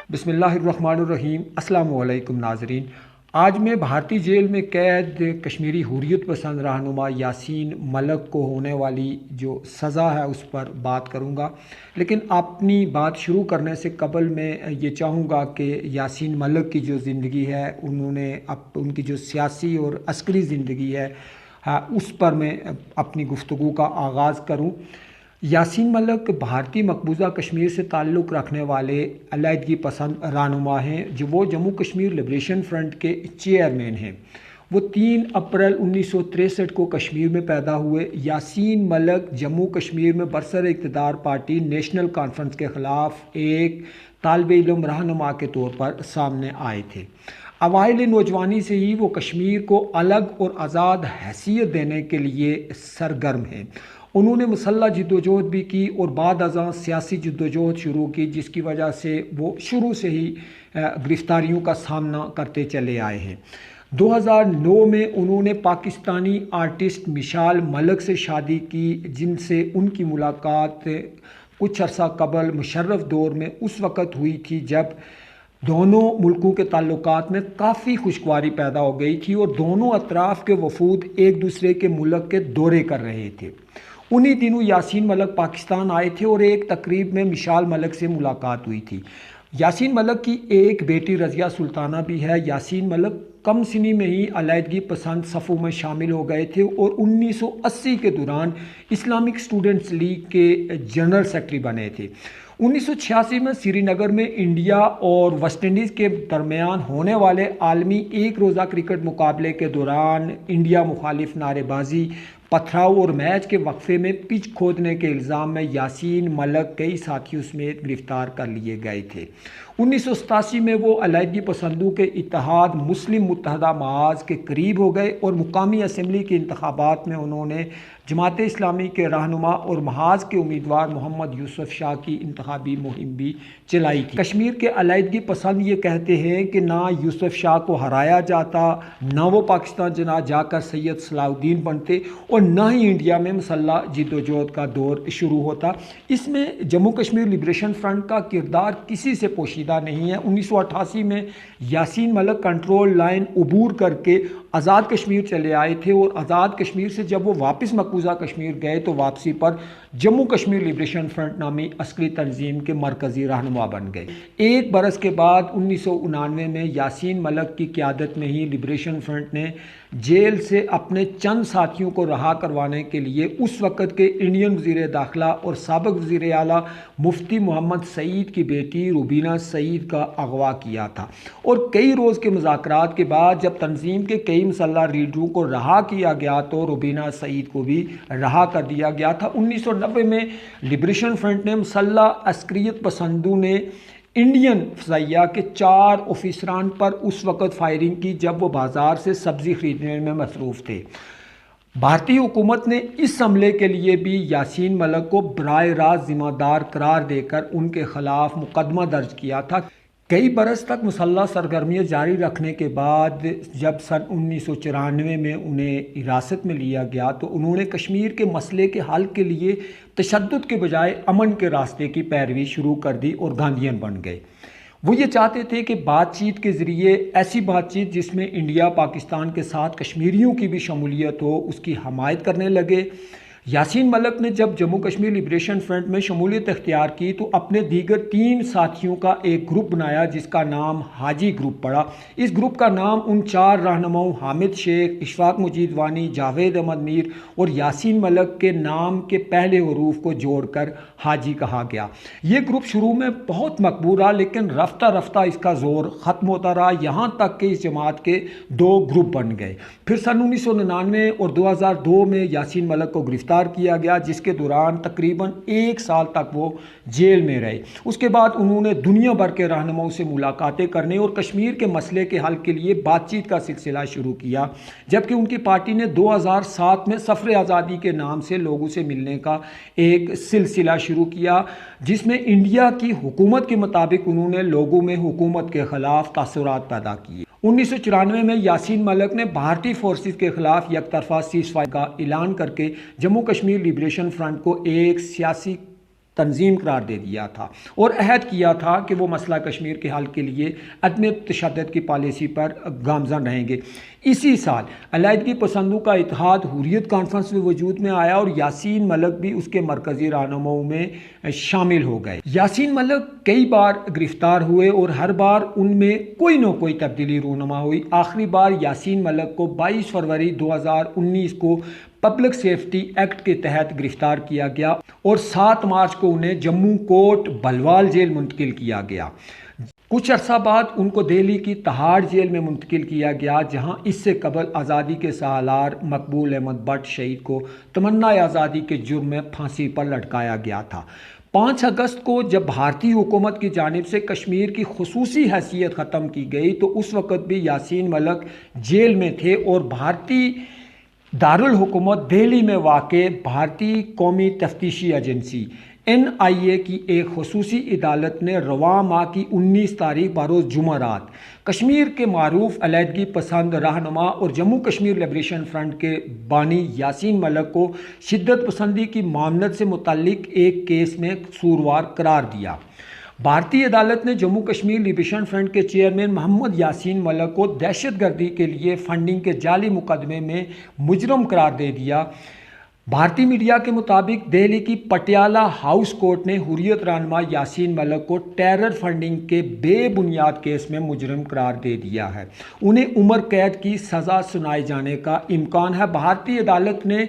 بسم اللہ الرحمن الرحیم۔ السلام علیکم ناظرین، آج میں بھارتی جیل میں قید کشمیری حریت پسند رہنما یاسین ملک کو ہونے والی جو سزا ہے اس پر بات کروں گا، لیکن اپنی بات شروع کرنے سے قبل میں یہ چاہوں گا کہ یاسین ملک کی جو زندگی ہے، ان کی جو سیاسی اور عسکری زندگی ہے اس پر میں اپنی گفتگو کا آغاز کروں۔ یاسین ملک بھارتی مقبوضہ کشمیر سے تعلق رکھنے والے علیحدگی پسند رہنما ہیں، وہ جموں کشمیر لبریشن فرنٹ کے چیئرمین ہیں۔ وہ 3 اپریل 1963 کو کشمیر میں پیدا ہوئے۔ یاسین ملک جموں کشمیر میں برسر اقتدار پارٹی نیشنل کانفرنس کے خلاف ایک طالب علم رہنما کے طور پر سامنے آئے تھے۔ اوائل نوجوانی سے ہی وہ کشمیر کو الگ اور آزاد حیثیت دینے کے لیے سرگرم ہیں۔ انہوں نے مسلح جدوجہد بھی کی اور بعد ازاں سیاسی جدوجہد شروع کی، جس کی وجہ سے وہ شروع سے ہی گرفتاریوں کا سامنا کرتے چلے آئے ہیں۔ 2009 میں انہوں نے پاکستانی آرٹسٹ مشال ملک سے شادی کی، جن سے ان کی ملاقات کچھ عرصہ قبل مشرف دور میں اس وقت ہوئی تھی جب دونوں ملکوں کے تعلقات میں کافی خوشگواری پیدا ہو گئی تھی اور دونوں اطراف کے وفود ایک دوسرے کے ملک کے دورے کر رہے تھے۔ انہی دنوں یاسین ملک پاکستان آئے تھے اور ایک تقریب میں مشال ملک سے ملاقات ہوئی تھی۔ یاسین ملک کی ایک بیٹی رضیہ سلطانہ بھی ہے۔ یاسین ملک کم سنی میں ہی علیحدگی پسند صفوں میں شامل ہو گئے تھے اور 1980 کے دوران اسلامک اسٹوڈنٹس لیگ کے جنرل سیکرٹری بنے تھے۔ 1986 میں سری نگر میں انڈیا اور ویسٹ انڈیز کے درمیان ہونے والے عالمی ایک روزہ کرکٹ مقابلے کے دوران انڈیا مخالف نعرے بازی، پتھراؤ اور میچ کے وقفے میں پچ کھودنے کے الزام میں یاسین ملک کئی ساتھیوں سمیت گرفتار کر لیے گئے تھے۔ 1987 میں وہ علیحدگی پسندوں کے اتحاد مسلم متحدہ محاذ کے قریب ہو گئے اور مقامی اسمبلی کے انتخابات میں انہوں نے جماعت اسلامی کے رہنما اور محاذ کے امیدوار محمد یوسف شاہ کی انتخابی مہم بھی چلائی تھی۔ کشمیر کے علیحدگی پسند یہ کہتے ہیں کہ نہ یوسف شاہ کو ہرایا جاتا، نہ وہ پاکستان جا کر سید صلاح الدین بنتے اور نہ ہی انڈیا میں مسلح جدوجہد کا دور شروع ہوتا۔ اس میں جموں کشمیر لبریشن فرنٹ کا کردار کسی سے پوشیدہ نہیں ہے۔ 1988 میں یاسین ملک کنٹرول لائن عبور کر کے آزاد کشمیر چلے آئے تھے اور آزاد کشمیر سے جب وہ واپس مقبوضہ کشمیر گئے تو واپسی پر جموں کشمیر لبریشن فرنٹ نامی عسکری تنظیم کے مرکزی رہنما بن گئے۔ ایک برس کے بعد 1999 میں یاسین ملک کی قیادت میں ہی لبریشن فرنٹ نے جیل سے اپنے چند ساتھیوں کو رہا کروانے کے لیے اس وقت کے انڈین وزیر داخلہ اور سابق وزیر اعلیٰ مفتی محمد سعید کی بیٹی روبینہ سعید کا اغوا کیا تھا، اور کئی روز کے مذاکرات کے بعد جب تنظیم کے کئی مسلح لیڈروں کو رہا کیا گیا تو روبینہ سعید کو بھی رہا کر دیا گیا تھا۔ 1990 میں لبریشن فرنٹ نے مسلح عسکریت پسندوں نے انڈین فضائیہ کے 4 آفیسران پر اس وقت فائرنگ کی جب وہ بازار سے سبزی خریدنے میں مصروف تھے۔ بھارتی حکومت نے اس حملے کے لیے بھی یاسین ملک کو براہ راست ذمہ دار قرار دے کر ان کے خلاف مقدمہ درج کیا تھا۔ کئی برس تک مسلح سرگرمیاں جاری رکھنے کے بعد جب سن 1994 میں انہیں حراست میں لیا گیا تو انہوں نے کشمیر کے مسئلے کے حل کے لیے تشدد کے بجائے امن کے راستے کی پیروی شروع کر دی اور گاندھین بن گئے۔ وہ یہ چاہتے تھے کہ بات چیت کے ذریعے ایسی بات چیت جس میں انڈیا پاکستان کے ساتھ کشمیریوں کی بھی شمولیت ہو، اس کی حمایت کرنے لگے۔ یاسین ملک نے جب جموں کشمیر لبریشن فرنٹ میں شمولیت اختیار کی تو اپنے دیگر 3 ساتھیوں کا ایک گروپ بنایا جس کا نام حاجی گروپ پڑا۔ اس گروپ کا نام ان 4 رہنماؤں حامد شیخ، اشفاق مجید وانی، جاوید احمد میر اور یاسین ملک کے نام کے پہلے حروف کو جوڑ کر حاجی کہا گیا۔ یہ گروپ شروع میں بہت مقبول رہا، لیکن رفتہ رفتہ اس کا زور ختم ہوتا رہا، یہاں تک کہ اس جماعت کے 2 گروپ بن گئے۔ پھر سن 1999 اور 2002 میں یاسین ملک کو گرفتار کیا گیا، جس کے دوران تقریباً 1 سال تک وہ جیل میں رہے۔ اس کے بعد انہوں نے دنیا بھر کے رہنماؤں سے ملاقاتیں کرنے اور کشمیر کے مسئلے کے حل کے لیے بات چیت کا سلسلہ شروع کیا، جبکہ ان کی پارٹی نے 2007 میں سفر آزادی کے نام سے لوگوں سے ملنے کا ایک سلسلہ شروع کیا، جس میں انڈیا کی حکومت کے مطابق انہوں نے لوگوں میں حکومت کے خلاف تاثرات پیدا کیے۔ 1994 میں یاسین ملک نے بھارتی فورسز کے خلاف یک طرفہ سیز فائر کا اعلان کر کے جموں کشمیر لبریشن فرنٹ کو ایک سیاسی تنظیم قرار دے دیا تھا اور عہد کیا تھا کہ وہ مسئلہ کشمیر کے حل کے لیے عدم تشدد کی پالیسی پر گامزن رہیں گے۔ اسی سال علیحدگی پسندوں کا اتحاد حریت کانفرنس میں وجود میں آیا اور یاسین ملک بھی اس کے مرکزی رہنماؤں میں شامل ہو گئے۔ یاسین ملک کئی بار گرفتار ہوئے اور ہر بار ان میں کوئی نہ کوئی تبدیلی رونما ہوئی۔ آخری بار یاسین ملک کو 22 فروری 2019 کو پبلک سیفٹی ایکٹ کے تحت گرفتار کیا گیا اور 7 مارچ کو انہیں جموں کوٹ بھلوال جیل منتقل کیا گیا۔ کچھ عرصہ بعد ان کو دہلی کی تہاڑ جیل میں منتقل کیا گیا، جہاں اس سے قبل آزادی کے سالار مقبول احمد بٹ شہید کو تمنا آزادی کے جرم میں پھانسی پر لٹکایا گیا تھا۔ 5 اگست کو جب بھارتی حکومت کی جانب سے کشمیر کی خصوصی حیثیت ختم کی گئی تو اس وقت بھی یاسین ملک جیل میں تھے اور بھارتی دارالحکومت دہلی میں واقع بھارتی قومی تفتیشی ایجنسی NIA کی ایک خصوصی عدالت نے رواں ماہ کی 19 تاریخ بروز جمعرات کشمیر کے معروف علیحدگی پسند رہنما اور جموں کشمیر لبریشن فرنٹ کے بانی یاسین ملک کو شدت پسندی کی معاونت سے متعلق ایک کیس میں قصوروار قرار دیا۔ بھارتی عدالت نے جموں کشمیر لبریشن فرنٹ کے چیئرمین محمد یاسین ملک کو دہشت گردی کے لیے فنڈنگ کے جعلی مقدمے میں مجرم قرار دے دیا۔ بھارتی میڈیا کے مطابق دہلی کی پٹیالہ ہاؤس کورٹ نے حریت رہنما یاسین ملک کو ٹیرر فنڈنگ کے بے بنیاد کیس میں مجرم قرار دے دیا ہے۔ انہیں عمر قید کی سزا سنائے جانے کا امکان ہے۔ بھارتی عدالت نے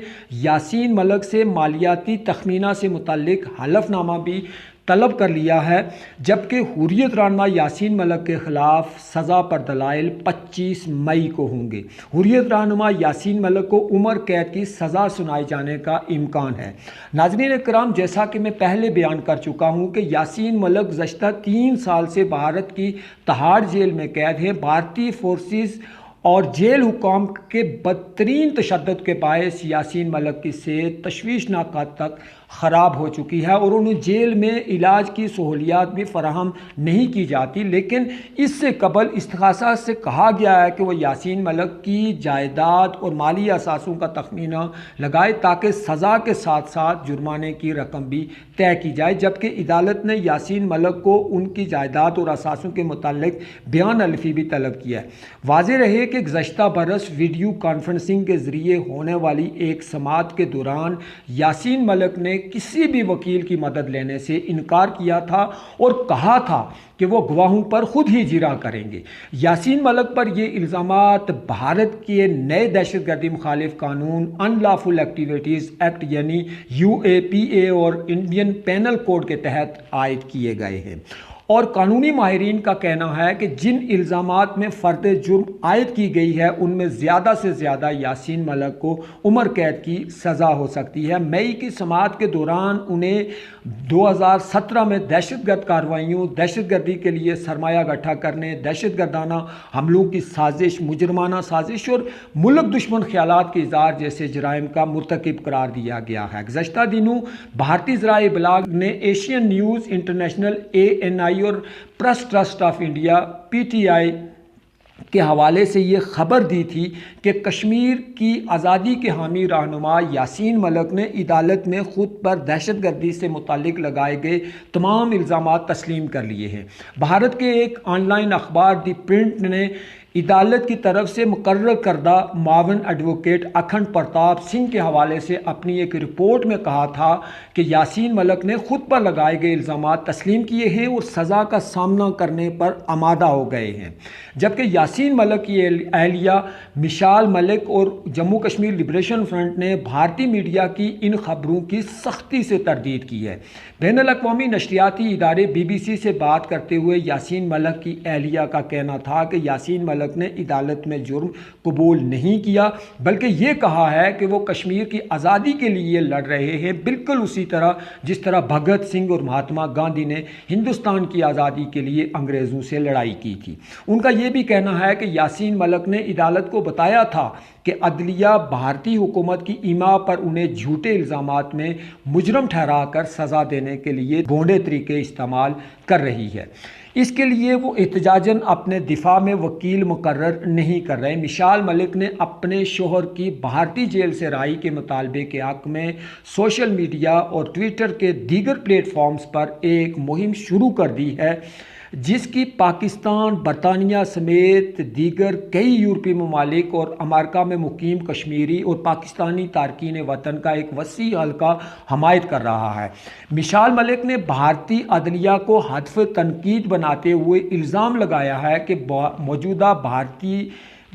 یاسین ملک سے مالیاتی تخمینہ سے متعلق حلف نامہ بھی طلب کر لیا ہے، جبکہ حریت رہنما یاسین ملک کے خلاف سزا پر دلائل 25 مئی کو ہوں گے۔ حریت رہنما یاسین ملک کو عمر قید کی سزا سنائے جانے کا امکان ہے۔ ناظرین کرام، جیسا کہ میں پہلے بیان کر چکا ہوں کہ یاسین ملک گزشتہ 3 سال سے بھارت کی تہاڑ جیل میں قید ہے۔ بھارتی فورسز اور جیل حکام کے بدترین تشدد کے باعث یاسین ملک کی صحت تشویشناک حد تک خراب ہو چکی ہے اور انہیں جیل میں علاج کی سہولیات بھی فراہم نہیں کی جاتی، لیکن اس سے قبل استغاثہ سے کہا گیا ہے کہ وہ یاسین ملک کی جائیداد اور مالی اثاثوں کا تخمینہ لگائے تاکہ سزا کے ساتھ ساتھ جرمانے کی رقم بھی طے کی جائے، جبکہ عدالت نے یاسین ملک کو ان کی جائیداد اور اثاثوں کے متعلق بیان الفی بھی طلب کیا ہے۔ واضح رہے کہ گزشتہ برس ویڈیو کانفرنسنگ کے ذریعے ہونے والی ایک سماعت کے دوران یاسین ملک نے کسی بھی وکیل کی مدد لینے سے انکار کیا تھا اور کہا تھا کہ وہ گواہوں پر خود ہی جرا کریں گے۔ یاسین ملک پر یہ الزامات بھارت کے نئے دہشت گردی مخالف قانون ان لافل ایکٹیویٹیز ایکٹ یعنی UAPA اور انڈین پینل کوڈ کے تحت عائد کیے گئے ہیں، اور قانونی ماہرین کا کہنا ہے کہ جن الزامات میں فرد جرم عائد کی گئی ہے ان میں زیادہ سے زیادہ یاسین ملک کو عمر قید کی سزا ہو سکتی ہے۔ مئی کی سماعت کے دوران انہیں 2017 میں دہشت گرد کارروائیوں، دہشت گردی کے لیے سرمایہ اکٹھا کرنے، دہشت گردانہ حملوں کی سازش، مجرمانہ سازش اور ملک دشمن خیالات کے اظہار جیسے جرائم کا مرتکب قرار دیا گیا ہے۔ گزشتہ دنوں بھارتی ذرائع ابلاغ نے ایشین نیوز انٹرنیشنل ANI اور press trust of India PTI کے حوالے سے یہ خبر دی تھی کہ کشمیر کی آزادی کے حامی رہنما یاسین ملک نے عدالت میں خود پر دہشت گردی سے متعلق لگائے گئے تمام الزامات تسلیم کر لیے ہیں۔ بھارت کے ایک آن لائن اخبار دی پرنٹ نے عدالت کی طرف سے مقرر کردہ معاون ایڈوکیٹ اکھنڈ پرتاپ سنگھ کے حوالے سے اپنی ایک رپورٹ میں کہا تھا کہ یاسین ملک نے خود پر لگائے گئے الزامات تسلیم کیے ہیں اور سزا کا سامنا کرنے پر آمادہ ہو گئے ہیں، جبکہ یاسین ملک کی اہلیہ مشال ملک اور جموں کشمیر لبریشن فرنٹ نے بھارتی میڈیا کی ان خبروں کی سختی سے تردید کی ہے۔ بین الاقوامی نشریاتی ادارے BBC سے بات کرتے ہوئے یاسین ملک کی اہلیہ کا کہنا تھا کہ یاسین ملک نے عدالت میں جرم قبول نہیں کیا، بلکہ یہ کہا ہے کہ وہ کشمیر کی آزادی کے لیے لڑ رہے ہیں، بالکل اسی طرح جس طرح بھگت سنگھ اور مہاتما گاندھی نے ہندوستان کی آزادی کے لیے انگریزوں سے لڑائی کی تھی۔ ان کا یہ بھی کہنا ہے کہ یاسین ملک نے عدالت کو بتایا تھا کہ عدلیہ بھارتی حکومت کی ایما پر انہیں جھوٹے الزامات میں مجرم ٹھہرا کر سزا دینے کے لیے بھونڈے طریقے استعمال کر رہی ہے۔ اس کے لیے وہ احتجاجاً اپنے دفاع میں وکیل مقرر نہیں کر رہے۔ مشال ملک نے اپنے شوہر کی بھارتی جیل سے رہائی کے مطالبے کے حق میں سوشل میڈیا اور ٹویٹر کے دیگر پلیٹ فارمز پر ایک مہم شروع کر دی ہے، جس کی پاکستان، برطانیہ سمیت دیگر کئی یورپی ممالک اور امریکہ میں مقیم کشمیری اور پاکستانی تارکین وطن کا ایک وسیع حلقہ حمایت کر رہا ہے۔ مشال ملک نے بھارتی عدلیہ کو ہدف تنقید بناتے ہوئے الزام لگایا ہے کہ موجودہ بھارتی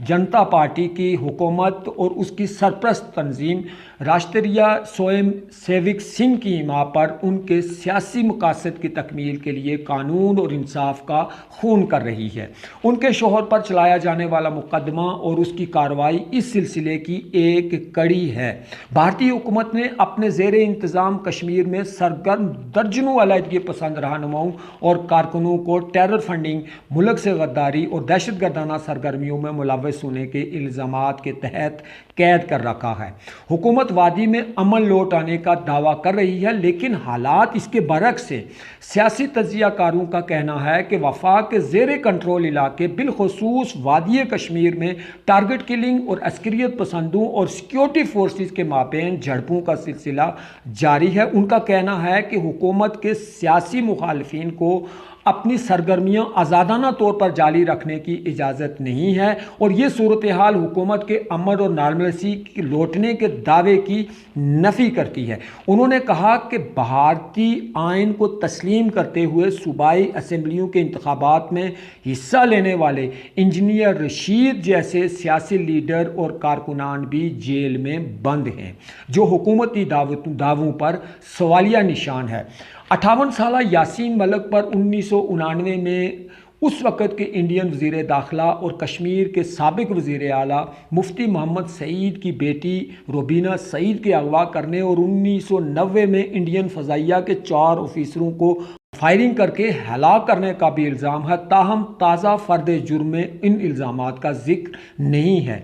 جنتا پارٹی کی حکومت اور اس کی سرپرست تنظیم راشٹریہ سوئم سیوک سنگھ کی حمایت پر ان کے سیاسی مقاصد کی تکمیل کے لیے قانون اور انصاف کا خون کر رہی ہے۔ ان کے شوہر پر چلایا جانے والا مقدمہ اور اس کی کارروائی اس سلسلے کی ایک کڑی ہے۔ بھارتی حکومت نے اپنے زیر انتظام کشمیر میں سرگرم درجنوں علیحدگی پسند رہنماؤں اور کارکنوں کو ٹیرر فنڈنگ، ملک سے غداری اور دہشت گردانہ سرگرمیوں میں ملوث ہونے کے الزامات کے تحت قید کر رکھا ہے۔ حکومت وادی میں امن لوٹ آنے کا دعویٰ کر رہی ہے، لیکن حالات اس کے برعکس ہیں۔ سیاسی تجزیہ کاروں کا کہنا ہے کہ وفاق کے زیر کنٹرول علاقے بالخصوص وادی کشمیر میں ٹارگٹ کلنگ اور عسکریت پسندوں اور سیکیورٹی فورسز کے مابین جھڑپوں کا سلسلہ جاری ہے۔ ان کا کہنا ہے کہ حکومت کے سیاسی مخالفین کو اپنی سرگرمیاں آزادانہ طور پر جاری رکھنے کی اجازت نہیں ہے، اور یہ صورتحال حکومت کے امن اور نارملسی لوٹنے کے دعوے کی نفی کرتی ہے۔ انہوں نے کہا کہ بھارتی آئین کو تسلیم کرتے ہوئے صوبائی اسمبلیوں کے انتخابات میں حصہ لینے والے انجینئر رشید جیسے سیاسی لیڈر اور کارکنان بھی جیل میں بند ہیں، جو حکومتی دعووں پر سوالیہ نشان ہے۔ 58 سالہ یاسین ملک پر 1999 میں اس وقت کے انڈین وزیر داخلہ اور کشمیر کے سابق وزیر اعلیٰ مفتی محمد سعید کی بیٹی روبینہ سعید کے اغوا کرنے اور 1990 میں انڈین فضائیہ کے 4 آفیسروں کو فائرنگ کر کے ہلاک کرنے کا بھی الزام ہے، تاہم تازہ فرد جرم میں ان الزامات کا ذکر نہیں ہے۔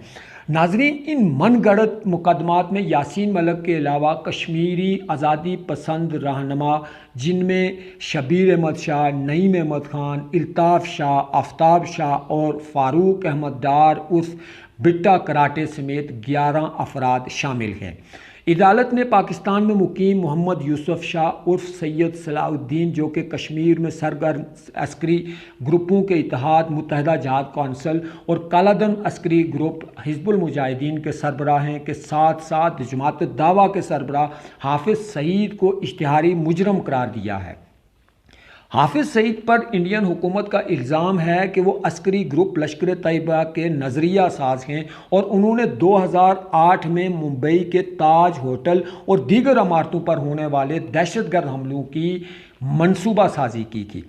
ناظرین، ان من گھڑت مقدمات میں یاسین ملک کے علاوہ کشمیری آزادی پسند رہنما، جن میں شبیر احمد شاہ، نعیم احمد خان، الطاف شاہ، آفتاب شاہ اور فاروق احمد ڈار عرف بٹا کراٹے سمیت 11 افراد شامل ہیں۔ عدالت نے پاکستان میں مقیم محمد یوسف شاہ عرف سید صلاح الدین، جو کہ کشمیر میں سرگرم عسکری گروپوں کے اتحاد متحدہ جہاد کونسل اور کالادن عسکری گروپ حزب المجاہدین کے سربراہ ہیں، کے ساتھ ساتھ جماعت دعویٰ کے سربراہ حافظ سعید کو اشتہاری مجرم قرار دیا ہے۔ حافظ سعید پر انڈین حکومت کا الزام ہے کہ وہ عسکری گروپ لشکر طیبہ کے نظریہ ساز ہیں، اور انہوں نے 2008 میں ممبئی کے تاج ہوٹل اور دیگر عمارتوں پر ہونے والے دہشت گرد حملوں کی منصوبہ سازی کی تھی۔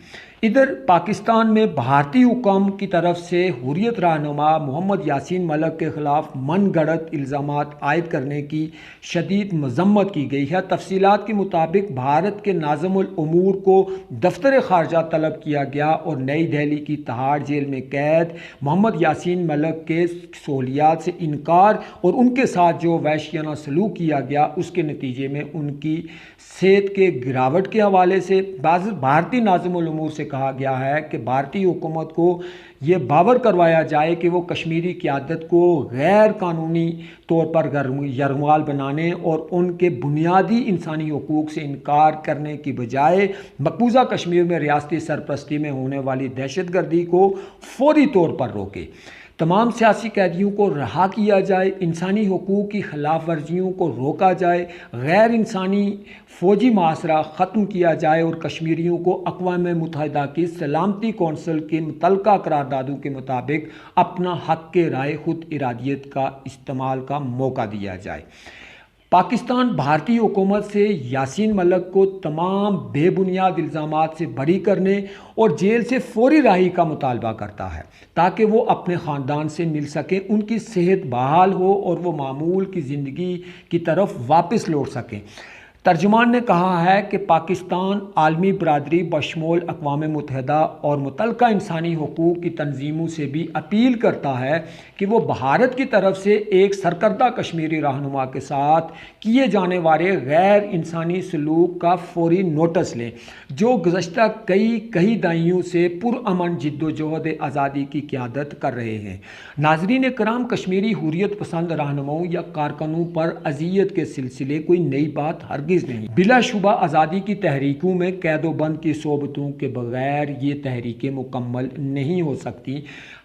ادھر پاکستان میں بھارتی حکام کی طرف سے حریت رہنما محمد یاسین ملک کے خلاف من گھڑت الزامات عائد کرنے کی شدید مذمت کی گئی ہے۔ تفصیلات کے مطابق بھارت کے ناظم الامور کو دفتر خارجہ طلب کیا گیا اور نئی دہلی کی تہاڑ جیل میں قید محمد یاسین ملک کے سہولیات سے انکار اور ان کے ساتھ جو وحشیانہ سلوک کیا گیا اس کے نتیجے میں ان کی صحت کے گراوٹ کے حوالے سے بھارتی ناظم الامور سے کہا گیا ہے کہ بھارتی حکومت کو یہ باور کروایا جائے کہ وہ کشمیری قیادت کو غیر قانونی طور پر یرغمال بنانے اور ان کے بنیادی انسانی حقوق سے انکار کرنے کی بجائے مقبوضہ کشمیر میں ریاستی سرپرستی میں ہونے والی دہشت گردی کو فوری طور پر روکے، تمام سیاسی قیدیوں کو رہا کیا جائے، انسانی حقوق کی خلاف ورزیوں کو روکا جائے، غیر انسانی فوجی محاصرہ ختم کیا جائے اور کشمیریوں کو اقوام متحدہ کی سلامتی کونسل کے متعلقہ قراردادوں کے مطابق اپنا حق کے رائے خود ارادیت کا استعمال کا موقع دیا جائے۔ پاکستان بھارتی حکومت سے یاسین ملک کو تمام بے بنیاد الزامات سے بری کرنے اور جیل سے فوری رہائی کا مطالبہ کرتا ہے تاکہ وہ اپنے خاندان سے مل سکیں، ان کی صحت بحال ہو اور وہ معمول کی زندگی کی طرف واپس لوٹ سکیں۔ ترجمان نے کہا ہے کہ پاکستان عالمی برادری بشمول اقوام متحدہ اور متعلقہ انسانی حقوق کی تنظیموں سے بھی اپیل کرتا ہے کہ وہ بھارت کی طرف سے ایک سرکردہ کشمیری رہنما کے ساتھ کیے جانے والے غیر انسانی سلوک کا فوری نوٹس لیں، جو گزشتہ کئی دہائیوں سے پرامن جد و جہد آزادی کی قیادت کر رہے ہیں۔ ناظرین کرام، کشمیری حریت پسند رہنماؤں یا کارکنوں پر اذیت کے سلسلے کوئی نئی بات ہرگز نہیں۔ بلا شبہ آزادی کی تحریکوں میں قید و بند کی صحبتوں کے بغیر یہ تحریکیں مکمل نہیں ہو سکتی۔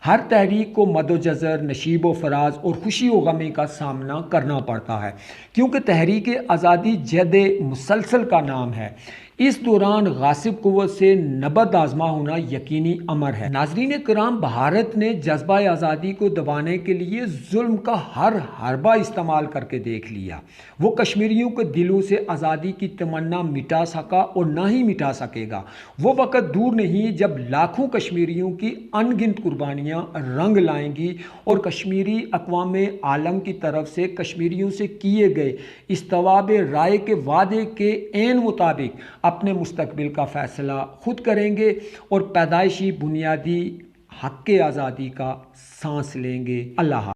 ہر تحریک کو مد و جزر، نشیب و فراز اور خوشی و غمی کا سامنا کرنا پڑتا ہے، کیونکہ تحریک آزادی جد مسلسل کا نام ہے۔ اس دوران غاصب قوت سے نبرد آزما ہونا یقینی امر ہے۔ ناظرین کرام، بھارت نے جذبہ آزادی کو دبانے کے لیے ظلم کا ہر حربہ استعمال کر کے دیکھ لیا۔ وہ کشمیریوں کے دلوں سے آزادی کی تمنا مٹا سکا اور نہ ہی مٹا سکے گا۔ وہ وقت دور نہیں جب لاکھوں کشمیریوں کی ان گنت قربانیاں رنگ لائیں گی اور کشمیری اقوام عالم کی طرف سے کشمیریوں سے کیے گئے استواب رائے کے وعدے کے عین مطابق اپنے مستقبل کا فیصلہ خود کریں گے اور پیدائشی بنیادی حق آزادی کا سانس لیں گے۔ اللہ حافظ۔